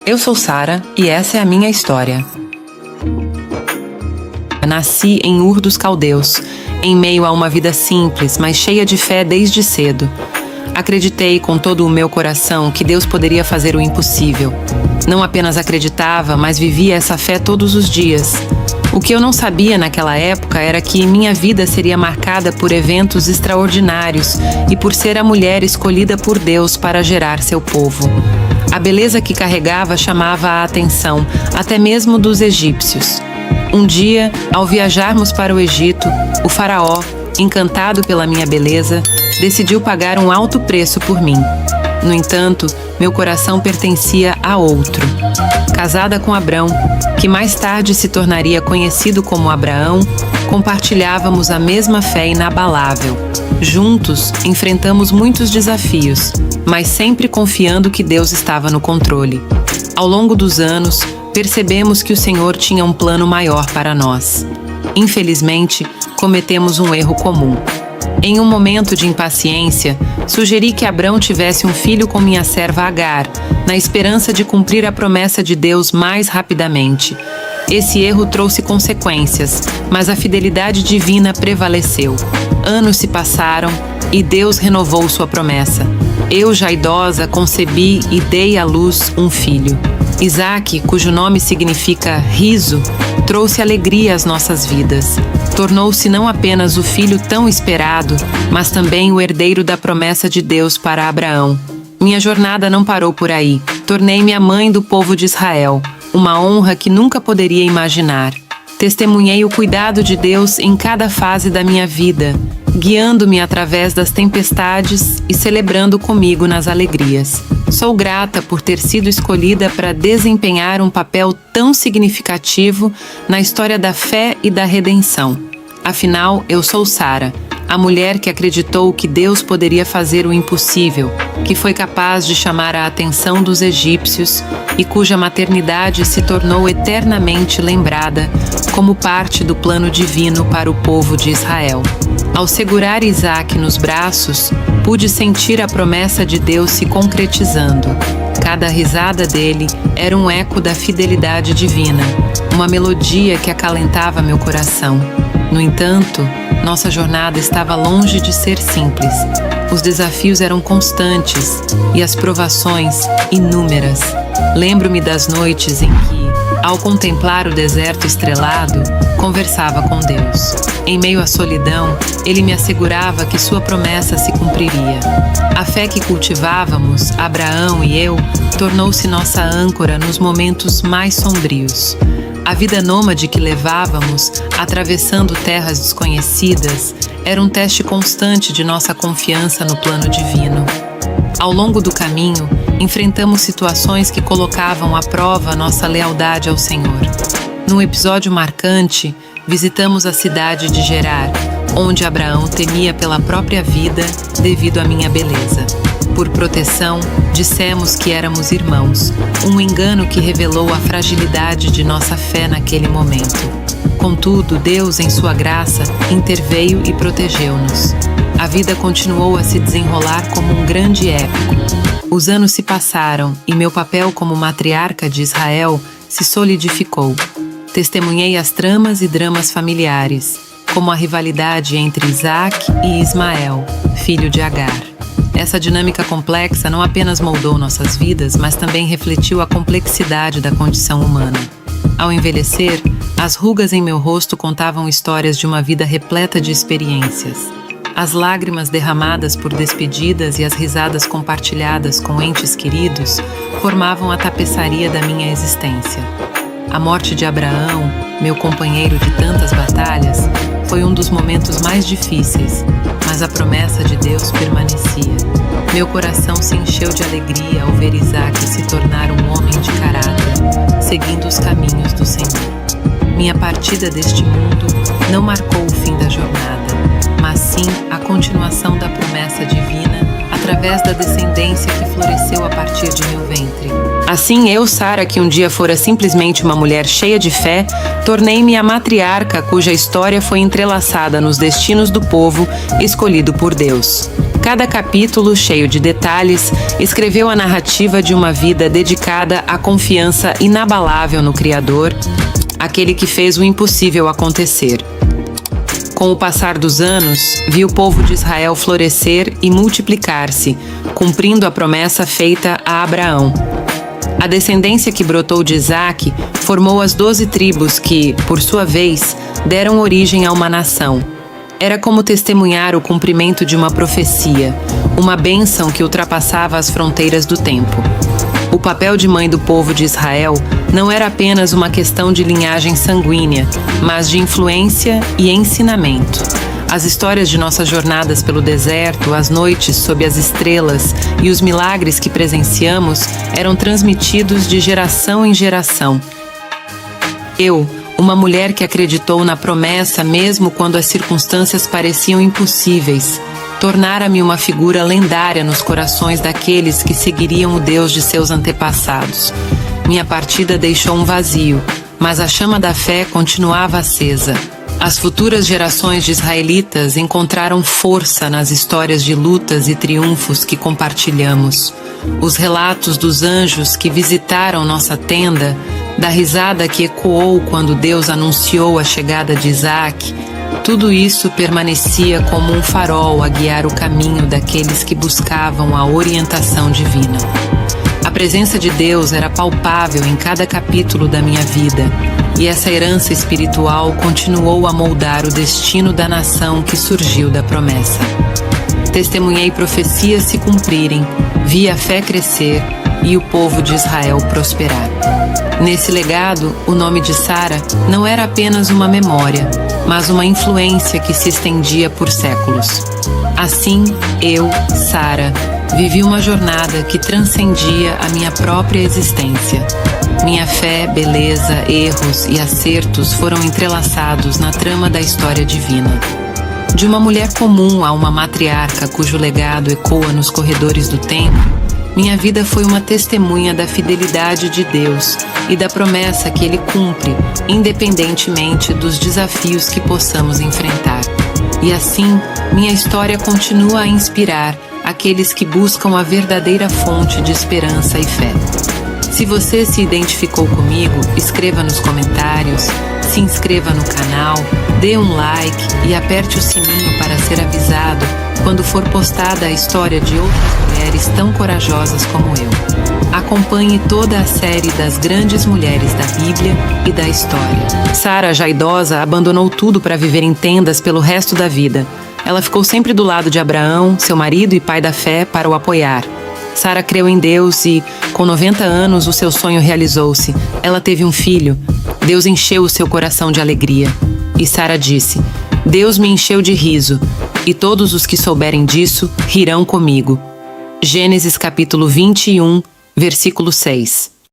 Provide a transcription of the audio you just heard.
Eu sou Sara e essa é a minha história. Nasci em Ur dos Caldeus, em meio a uma vida simples, mas cheia de fé desde cedo. Acreditei com todo o meu coração que Deus poderia fazer o impossível. Não apenas acreditava, mas vivia essa fé todos os dias. O que eu não sabia naquela época era que minha vida seria marcada por eventos extraordinários e por ser a mulher escolhida por Deus para gerar seu povo. A beleza que carregava chamava a atenção, até mesmo dos egípcios. Um dia, ao viajarmos para o Egito, o faraó, encantado pela minha beleza, decidiu pagar um alto preço por mim. No entanto, meu coração pertencia a outro. Casada com Abrão, que mais tarde se tornaria conhecido como Abraão, compartilhávamos a mesma fé inabalável. Juntos, enfrentamos muitos desafios, mas sempre confiando que Deus estava no controle. Ao longo dos anos, percebemos que o Senhor tinha um plano maior para nós. Infelizmente, cometemos um erro comum. Em um momento de impaciência, sugeri que Abrão tivesse um filho com minha serva Agar, na esperança de cumprir a promessa de Deus mais rapidamente. Esse erro trouxe consequências, mas a fidelidade divina prevaleceu. Anos se passaram e Deus renovou sua promessa. Eu, já idosa, concebi e dei à luz um filho. Isaque, cujo nome significa riso, trouxe alegria às nossas vidas. Tornou-se não apenas o filho tão esperado, mas também o herdeiro da promessa de Deus para Abraão. Minha jornada não parou por aí. Tornei-me a mãe do povo de Israel, uma honra que nunca poderia imaginar. Testemunhei o cuidado de Deus em cada fase da minha vida, guiando-me através das tempestades e celebrando comigo nas alegrias. Sou grata por ter sido escolhida para desempenhar um papel tão significativo na história da fé e da redenção. Afinal, eu sou Sara, a mulher que acreditou que Deus poderia fazer o impossível, que foi capaz de chamar a atenção dos egípcios e cuja maternidade se tornou eternamente lembrada como parte do plano divino para o povo de Israel. Ao segurar Isaque nos braços, pude sentir a promessa de Deus se concretizando. Cada risada dele era um eco da fidelidade divina, uma melodia que acalentava meu coração. No entanto, nossa jornada estava longe de ser simples. Os desafios eram constantes e as provações inúmeras. Lembro-me das noites em que, ao contemplar o deserto estrelado, conversava com Deus. Em meio à solidão, Ele me assegurava que sua promessa se cumpriria. A fé que cultivávamos, Abraão e eu, tornou-se nossa âncora nos momentos mais sombrios. A vida nômade que levávamos, atravessando terras desconhecidas, era um teste constante de nossa confiança no plano divino. Ao longo do caminho, enfrentamos situações que colocavam à prova nossa lealdade ao Senhor. Num episódio marcante, visitamos a cidade de Gerar, onde Abraão temia pela própria vida devido à minha beleza. Por proteção, dissemos que éramos irmãos, um engano que revelou a fragilidade de nossa fé naquele momento. Contudo, Deus, em sua graça, interveio e protegeu-nos. A vida continuou a se desenrolar como um grande épico. Os anos se passaram e meu papel como matriarca de Israel se solidificou. Testemunhei as tramas e dramas familiares, como a rivalidade entre Isaque e Ismael, filho de Agar. Essa dinâmica complexa não apenas moldou nossas vidas, mas também refletiu a complexidade da condição humana. Ao envelhecer, as rugas em meu rosto contavam histórias de uma vida repleta de experiências. As lágrimas derramadas por despedidas e as risadas compartilhadas com entes queridos formavam a tapeçaria da minha existência. A morte de Abraão, meu companheiro de tantas batalhas, foi um dos momentos mais difíceis, mas a promessa de Deus permanecia. Meu coração se encheu de alegria ao ver Isaque se tornar um homem de caráter, seguindo os caminhos do Senhor. Minha partida deste mundo não marcou o fim da jornada, mas sim a continuação da promessa divina através da descendência que floresceu a partir de meu ventre. Assim, eu, Sara, que um dia fora simplesmente uma mulher cheia de fé, tornei-me a matriarca cuja história foi entrelaçada nos destinos do povo escolhido por Deus. Cada capítulo, cheio de detalhes, escreveu a narrativa de uma vida dedicada à confiança inabalável no Criador, aquele que fez o impossível acontecer. Com o passar dos anos, vi o povo de Israel florescer e multiplicar-se, cumprindo a promessa feita a Abraão. A descendência que brotou de Isaque formou as 12 tribos que, por sua vez, deram origem a uma nação. Era como testemunhar o cumprimento de uma profecia, uma bênção que ultrapassava as fronteiras do tempo. O papel de mãe do povo de Israel não era apenas uma questão de linhagem sanguínea, mas de influência e ensinamento. As histórias de nossas jornadas pelo deserto, as noites sob as estrelas e os milagres que presenciamos eram transmitidos de geração em geração. Eu, uma mulher que acreditou na promessa mesmo quando as circunstâncias pareciam impossíveis, tornara-me uma figura lendária nos corações daqueles que seguiriam o Deus de seus antepassados. Minha partida deixou um vazio, mas a chama da fé continuava acesa. As futuras gerações de israelitas encontraram força nas histórias de lutas e triunfos que compartilhamos. Os relatos dos anjos que visitaram nossa tenda, da risada que ecoou quando Deus anunciou a chegada de Isaque, tudo isso permanecia como um farol a guiar o caminho daqueles que buscavam a orientação divina. A presença de Deus era palpável em cada capítulo da minha vida, e essa herança espiritual continuou a moldar o destino da nação que surgiu da promessa. Testemunhei profecias se cumprirem, vi a fé crescer e o povo de Israel prosperar. Nesse legado, o nome de Sara não era apenas uma memória, mas uma influência que se estendia por séculos. Assim, eu, Sara, vivi uma jornada que transcendia a minha própria existência. Minha fé, beleza, erros e acertos foram entrelaçados na trama da história divina. De uma mulher comum a uma matriarca cujo legado ecoa nos corredores do tempo, minha vida foi uma testemunha da fidelidade de Deus e da promessa que Ele cumpre, independentemente dos desafios que possamos enfrentar. E assim, minha história continua a inspirar aqueles que buscam a verdadeira fonte de esperança e fé. Se você se identificou comigo, escreva nos comentários, se inscreva no canal, dê um like e aperte o sininho para ser avisado quando for postada a história de outras mulheres tão corajosas como eu. Acompanhe toda a série das grandes mulheres da Bíblia e da história. Sara, já idosa, abandonou tudo para viver em tendas pelo resto da vida. Ela ficou sempre do lado de Abraão, seu marido e pai da fé, para o apoiar. Sara creu em Deus e, com 90 anos, o seu sonho realizou-se. Ela teve um filho. Deus encheu o seu coração de alegria. E Sara disse: Deus me encheu de riso, e todos os que souberem disso rirão comigo. Gênesis capítulo 21, versículo 6.